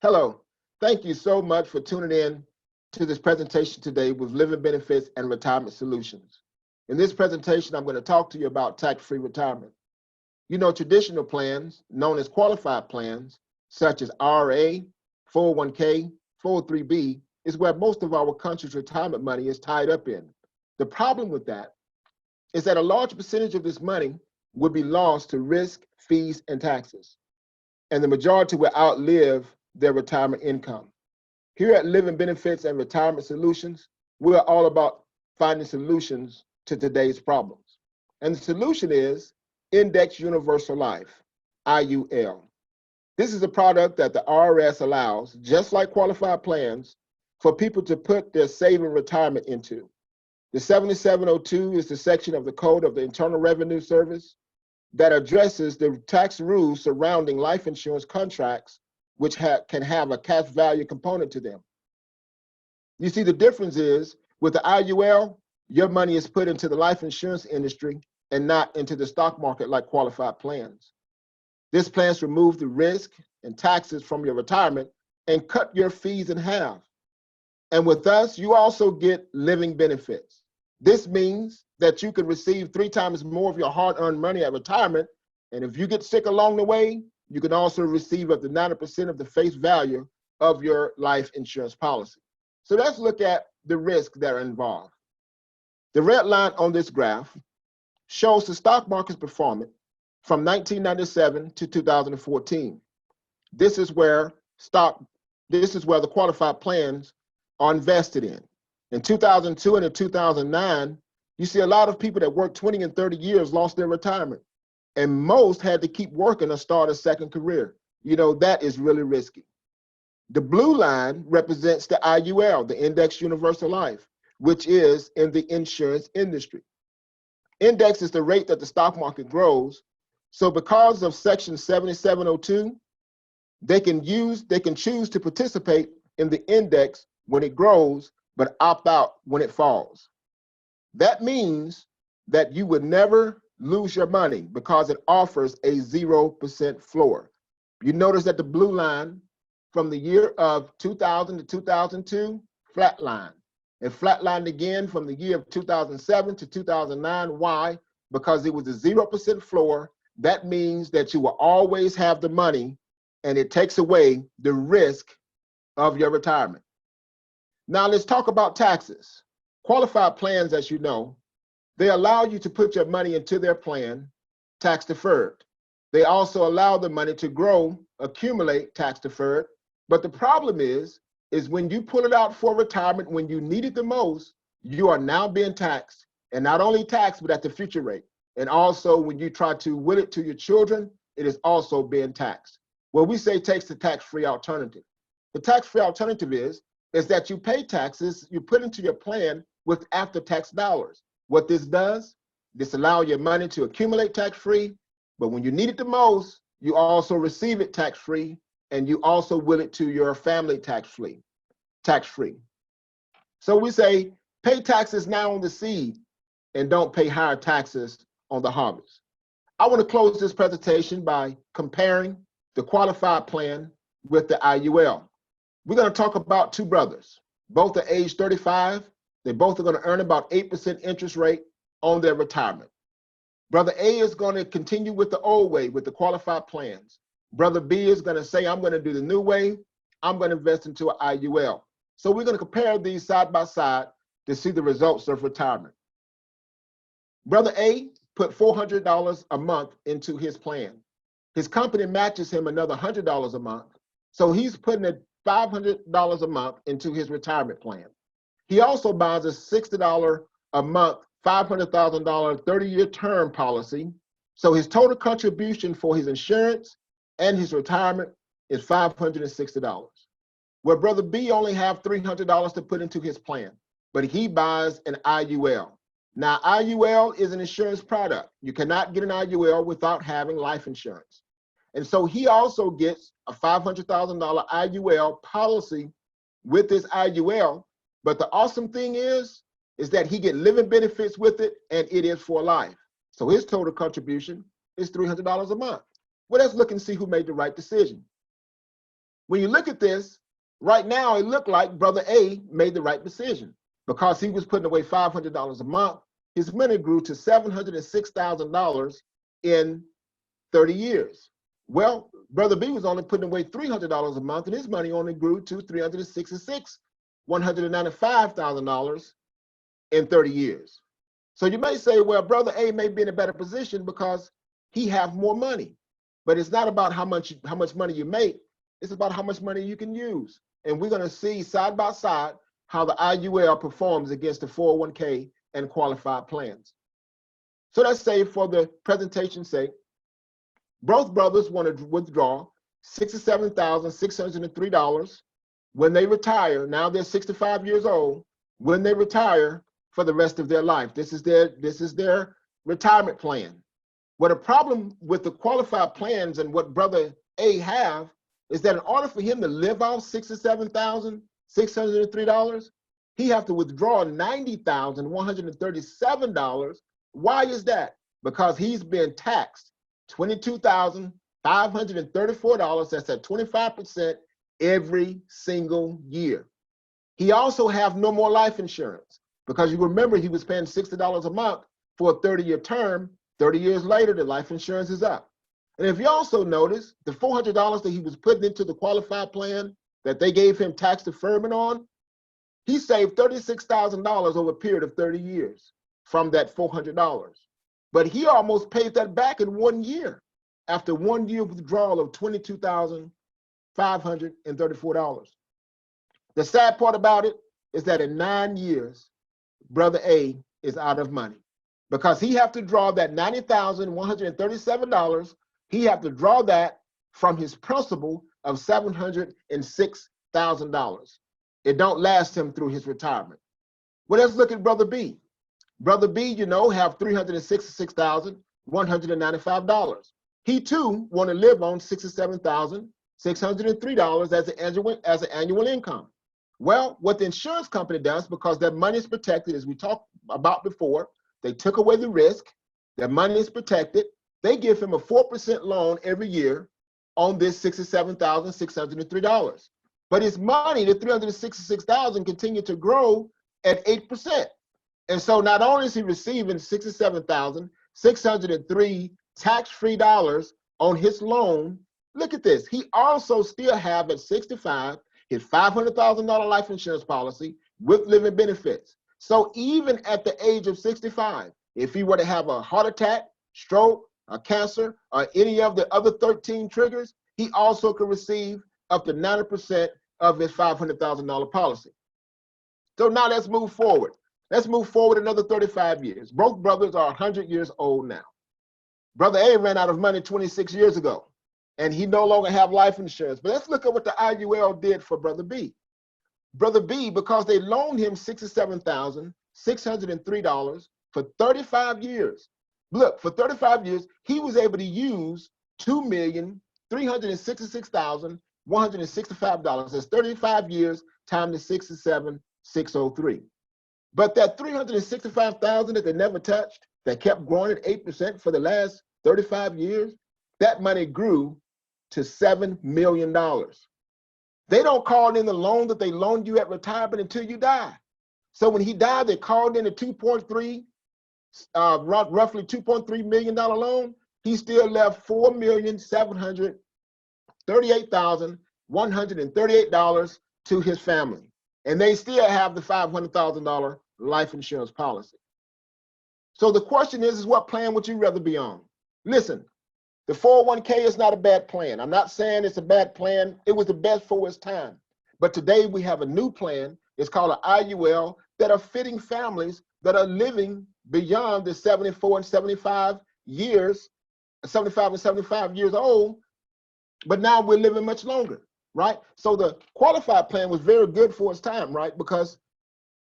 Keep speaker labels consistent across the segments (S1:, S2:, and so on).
S1: Hello, thank you so much for tuning in to this presentation today with Living Benefits and Retirement Solutions. In this presentation, I'm going to talk to you about tax-free retirement. You know, traditional plans, known as qualified plans, such as RA, 401k, 403b, is where most of our country's retirement money is tied up in. The problem with that is that a large percentage of this money would be lost to risk, fees, and taxes, and the majority will outlive their retirement income. Here at Living Benefits and Retirement Solutions, we're all about finding solutions to today's problems. And the solution is Index Universal Life, IUL. This is a product that the IRS allows, just like qualified plans, for people to put their saving retirement into. The 7702 is the section of the Code of the Internal Revenue Service that addresses the tax rules surrounding life insurance contracts, which can have a cash value component to them. You see, the difference is with the IUL, your money is put into the life insurance industry and not into the stock market like qualified plans. This plans remove the risk and taxes from your retirement and cut your fees in half. And with us, you also get living benefits. This means that you can receive 3 times more of your hard-earned money at retirement. And if you get sick along the way, you can also receive up to 90% of the face value of your life insurance policy. So let's look at the risks that are involved. The red line on this graph shows the stock market's performance from 1997 to 2014. This is where the qualified plans are invested in. In 2002 and in 2009, you see a lot of people that worked 20 and 30 years lost their retirement. And most had to keep working or start a second career. You know, that is really risky. The blue line represents the IUL, the Index Universal Life, which is in the insurance industry. Index is the rate that the stock market grows. So because of section 7702, they can choose to participate in the index when it grows, but opt out when it falls. That means that you would never lose your money because it offers a 0% floor. You notice that the blue line from the year of 2000 to 2002, flatlined. It flatlined again from the year of 2007 to 2009. Why? Because it was a 0% floor. That means that you will always have the money, and it takes away the risk of your retirement. Now let's talk about taxes. Qualified plans, as you know, they allow you to put your money into their plan tax deferred. They also allow the money to grow, accumulate tax deferred. But the problem is when you pull it out for retirement when you need it the most, you are now being taxed, and not only taxed, but at the future rate. And also when you try to will it to your children, it is also being taxed. Well, we say takes the tax-free alternative. The tax-free alternative is that you pay taxes, you put into your plan with after-tax dollars. What this does, this allows your money to accumulate tax-free, but when you need it the most, you also receive it tax-free, and you also will it to your family tax-free. So we say, pay taxes now on the seed, and don't pay higher taxes on the harvest. I want to close this presentation by comparing the qualified plan with the IUL. We're going to talk about 2 brothers. Both are age 35. They both are going to earn about 8% interest rate on their retirement. Brother A is going to continue with the old way with the qualified plans. Brother B is going to say, I'm going to do the new way. I'm going to invest into an IUL. So we're going to compare these side by side to see the results of retirement. Brother A put $400 a month into his plan. His company matches him another $100 a month. So he's putting $500 a month into his retirement plan. He also buys a $60 a month, $500,000 30-year term policy. So his total contribution for his insurance and his retirement is $560. Where Brother B only have $300 to put into his plan, but he buys an IUL. Now, IUL is an insurance product. You cannot get an IUL without having life insurance. And so he also gets a $500,000 IUL policy with this IUL. But the awesome thing is that he gets living benefits with it, and it is for life. So his total contribution is $300 a month. Well, let's look and see who made the right decision. When you look at this, right now it looked like Brother A made the right decision because he was putting away $500 a month. His money grew to $706,000 in 30 years. Well, Brother B was only putting away $300 a month, and his money only grew to $195,000 in 30 years. So you may say, well, Brother A may be in a better position because he have more money. But it's not about how much money you make. It's about how much money you can use. And we're going to see side by side how the IUL performs against the 401k and qualified plans. So let's say, for the presentation's sake, both brothers want to withdraw $67,603 when they retire. Now they're 65 years old. When they retire for the rest of their life, this is their retirement plan. What a problem with the qualified plans and what Brother A have is that in order for him to live off $67,603, he have to withdraw $90,137. Why is that? Because he's been taxed $22,534. That's at 25% every single year. He also have no more life insurance because you remember he was paying $60 a month for a 30-year term. 30 years later, the life insurance is up. And if you also notice, the $400 that he was putting into the qualified plan that they gave him tax deferment on, he saved $36,000 over a period of 30 years from that $400. But he almost paid that back in 1 year after 1 year withdrawal of $22,534. The sad part about it is that in 9 years, Brother A is out of money because he have to draw that $90,137. He have to draw that from his principal of $706,000. It don't last him through his retirement. Well, let's look at Brother B. Brother B, you know, have $366,195. He too want to live on $67,603 as an annual income. Well, what the insurance company does, because their money is protected, as we talked about before, they took away the risk, their money is protected, they give him a 4% loan every year on this $67,603. But his money, the $366,000, continued to grow at 8%. And so not only is he receiving $67,603 tax-free dollars on his loan, look at this, he also still have at 65 his $500,000 life insurance policy with living benefits. So even at the age of 65, if he were to have a heart attack, stroke, a cancer, or any of the other 13 triggers, he also could receive up to 90% of his $500,000 policy. So now let's move forward. Let's move forward another 35 years. Both brothers are 100 years old now. Brother A ran out of money 26 years ago, and he no longer have life insurance. But let's look at what the IUL did for Brother B. Brother B, because they loaned him $67,603 for 35 years. Look, for 35 years, he was able to use $2,366,165. That's 35 years times the 67,603. But that $365,000 that they never touched, that kept growing at 8% for the last 35 years, that money grew to $7 million. They don't call in the loan that they loaned you at retirement until you die. So when he died, they called in a roughly $2.3 million loan. He still left $4,738,138 to his family. And they still have the $500,000 life insurance policy. So the question is what plan would you rather be on? Listen, the 401k is not a bad plan. I'm not saying it's a bad plan. It was the best for its time. But today we have a new plan. It's called an IUL that are fitting families that are living beyond the 74 and 75 years, 75 and 75 years old, but now we're living much longer, right? So the qualified plan was very good for its time, right? Because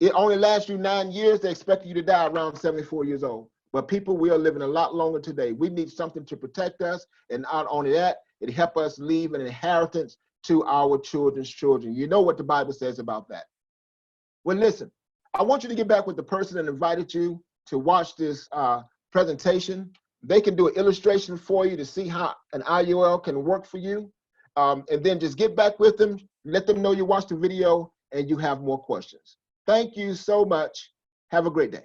S1: it only lasts you 9 years. They expect you to die around 74 years old. But people, we are living a lot longer today. We need something to protect us. And not only that, it helps us leave an inheritance to our children's children. You know what the Bible says about that. Well, listen, I want you to get back with the person that invited you to watch this presentation. They can do an illustration for you to see how an IUL can work for you. and then just get back with them, let them know you watched the video and you have more questions. Thank you so much. Have a great day.